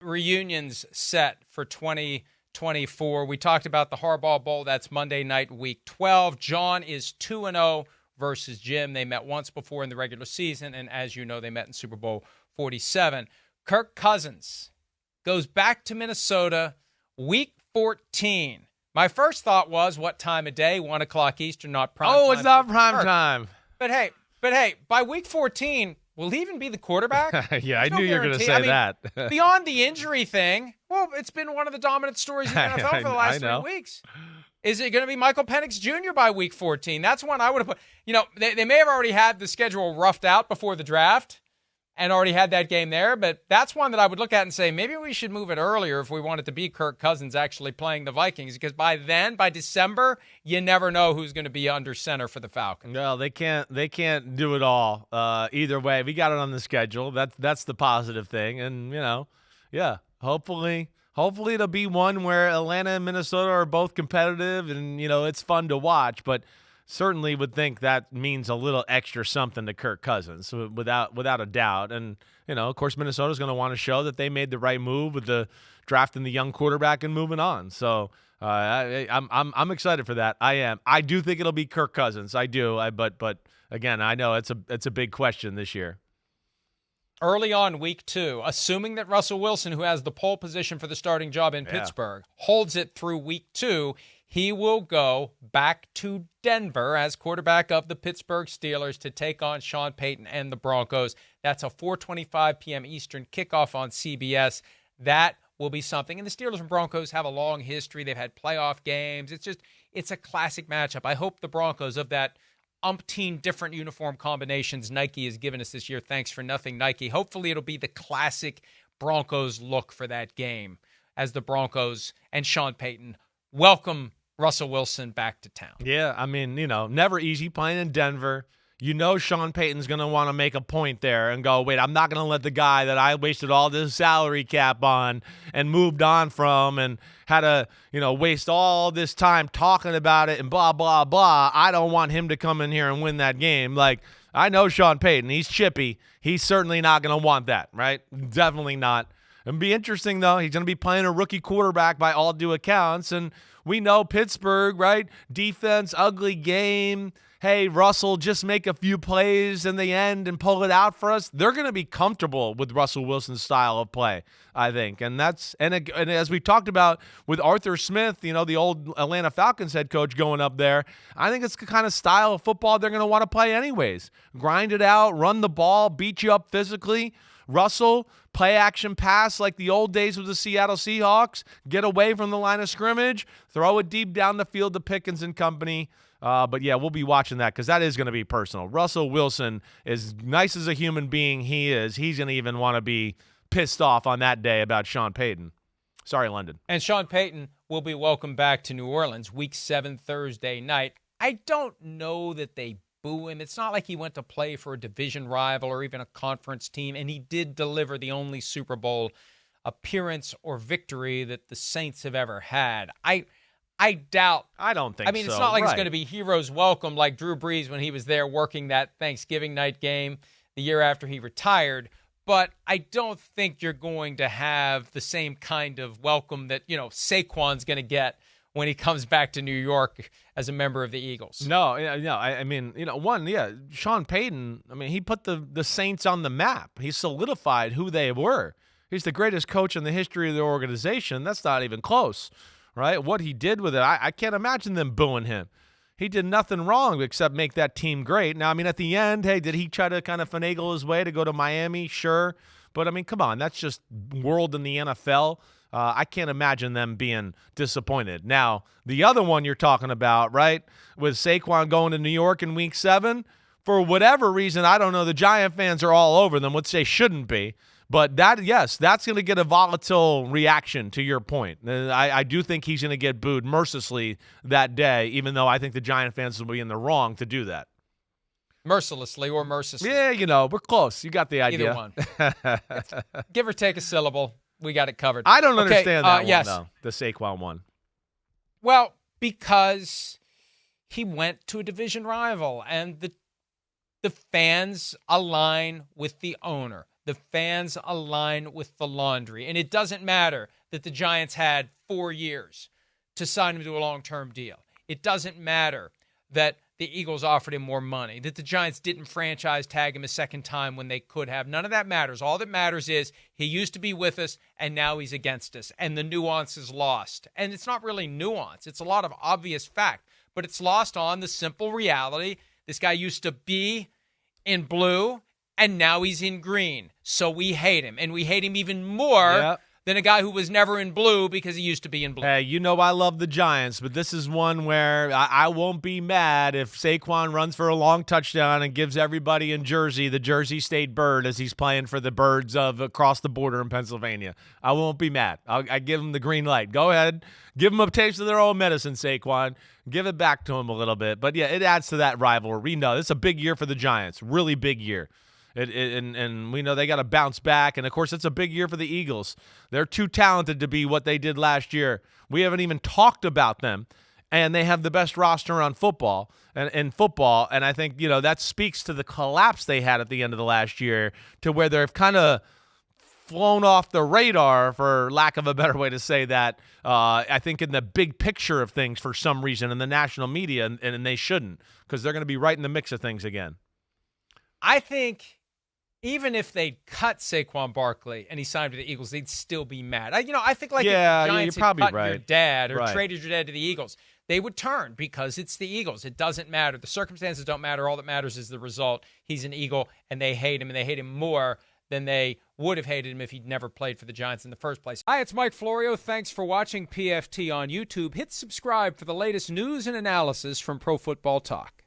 reunions set for 2024. We talked about the Harbaugh Bowl. That's Monday night, week 12. John is 2-0 versus Jim. They met once before in the regular season, and as you know, they met in Super Bowl 47. Kirk Cousins goes back to Minnesota, week 14. My first thought was, what time of day? 1 o'clock Eastern, not prime time. Oh, it's not prime time. But hey, by week 14, will he even be the quarterback? Yeah, I knew you were going to say that. Beyond the injury thing, well, it's been one of the dominant stories in the NFL for the last 3 weeks. Is it going to be Michael Penix Jr. by week 14? That's one I would have put. You know, they may have already had the schedule roughed out before the draft and already had that game there, but that's one that I would look at and say, maybe we should move it earlier if we want it to be Kirk Cousins actually playing the Vikings, because by December, you never know who's going to be under center for the Falcons. No, they can't do it all. Either way, we got it on the schedule. That's the positive thing. And, hopefully it'll be one where Atlanta and Minnesota are both competitive and, it's fun to watch, but certainly would think that means a little extra something to Kirk Cousins, without a doubt. And, of course, Minnesota's going to want to show that they made the right move with the drafting the young quarterback and moving on. So I'm excited for that. I am. I do think it'll be Kirk Cousins. I do. But again, I know it's a big question this year. Early on, week 2, assuming that Russell Wilson, who has the pole position for the starting job in Pittsburgh, holds it through week 2, he will go back to Denver as quarterback of the Pittsburgh Steelers to take on Sean Payton and the Broncos. That's a 4:25 p.m. Eastern kickoff on CBS. That will be something. And the Steelers and Broncos have a long history. They've had playoff games. It's a classic matchup. I hope the Broncos, of that umpteen different uniform combinations Nike has given us this year, thanks for nothing, Nike, hopefully it'll be the classic Broncos look for that game as the Broncos and Sean Payton welcome Russell Wilson back to town. Yeah, I mean, never easy playing in Denver. Sean Payton's going to want to make a point there and go, wait, I'm not going to let the guy that I wasted all this salary cap on and moved on from and had to, waste all this time talking about it and blah, blah, blah. I don't want him to come in here and win that game. Like, I know Sean Payton. He's chippy. He's certainly not going to want that, right? Definitely not. It'll be interesting, though. He's going to be playing a rookie quarterback by all due accounts. And we know Pittsburgh, right? Defense, ugly game. Hey, Russell, just make a few plays in the end and pull it out for us. They're going to be comfortable with Russell Wilson's style of play, I think. And as we talked about with Arthur Smith, the old Atlanta Falcons head coach going up there, I think it's the kind of style of football they're going to want to play anyways. Grind it out, run the ball, beat you up physically. Russell, play action pass like the old days with the Seattle Seahawks, get away from the line of scrimmage, throw it deep down the field to Pickens and company. But yeah, we'll be watching that because that is going to be personal. Russell Wilson, as nice as a human being he's going to even want to be pissed off on that day about Sean Payton. Sorry, London. And Sean Payton will be welcomed back to New Orleans week 7 Thursday night. I don't know that they boo him. It's not like he went to play for a division rival or even a conference team, and he did deliver the only Super Bowl appearance or victory that the Saints have ever had. I doubt. I don't think so. I mean, it's not like it's going to be heroes welcome like Drew Brees when he was there working that Thanksgiving night game the year after he retired. But I don't think you're going to have the same kind of welcome that, Saquon's going to get when he comes back to New York as a member of the Eagles. No. I mean, Sean Payton, he put the Saints on the map. He solidified who they were. He's the greatest coach in the history of the organization. That's not even close. Right? What he did with it, I can't imagine them booing him. He did nothing wrong except make that team great. Now, at the end, hey, did he try to kind of finagle his way to go to Miami? Sure. But, come on, that's just world in the NFL. I can't imagine them being disappointed. Now, the other one you're talking about, right, with Saquon going to New York in week 7, for whatever reason, I don't know, the Giant fans are all over them, which they shouldn't be. But that's going to get a volatile reaction to your point. I do think he's going to get booed mercilessly that day, even though I think the Giant fans will be in the wrong to do that. Mercilessly or mercilessly? Yeah, we're close. You got the idea. Either one. Give or take a syllable. We got it covered. I don't understand that one, though, the Saquon one. Well, because he went to a division rival, and the fans align with the owner. The fans align with the laundry. And it doesn't matter that the Giants had 4 years to sign him to a long-term deal. It doesn't matter that the Eagles offered him more money, that the Giants didn't franchise tag him a second time when they could have. None of that matters. All that matters is he used to be with us, and now he's against us, and the nuance is lost. And it's not really nuance. It's a lot of obvious fact, but it's lost on the simple reality. This guy used to be in blue, and now he's in green. So we hate him, and we hate him even more than a guy who was never in blue because he used to be in blue. Hey, you know I love the Giants, but this is one where I won't be mad if Saquon runs for a long touchdown and gives everybody in Jersey the Jersey State bird as he's playing for the Birds of across the border in Pennsylvania. I won't be mad. I give him the green light. Go ahead. Give them a taste of their own medicine, Saquon. Give it back to him a little bit. But, yeah, it adds to that rivalry. No, this is a big year for the Giants, really big year. And we know they got to bounce back. And, of course, it's a big year for the Eagles. They're too talented to be what they did last year. We haven't even talked about them. And they have the best roster on football. And I think, that speaks to the collapse they had at the end of the last year to where they've kind of flown off the radar, for lack of a better way to say that, I think in the big picture of things for some reason in the national media, and they shouldn't, because they're going to be right in the mix of things again. I think even if they cut Saquon Barkley and he signed to the Eagles, they'd still be mad. I think like if the Giants had cut your dad or traded your dad to the Eagles, they would turn because it's the Eagles. It doesn't matter. The circumstances don't matter. All that matters is the result. He's an Eagle, and they hate him, and they hate him more than they would have hated him if he'd never played for the Giants in the first place. Hi, it's Mike Florio. Thanks for watching PFT on YouTube. Hit subscribe for the latest news and analysis from Pro Football Talk.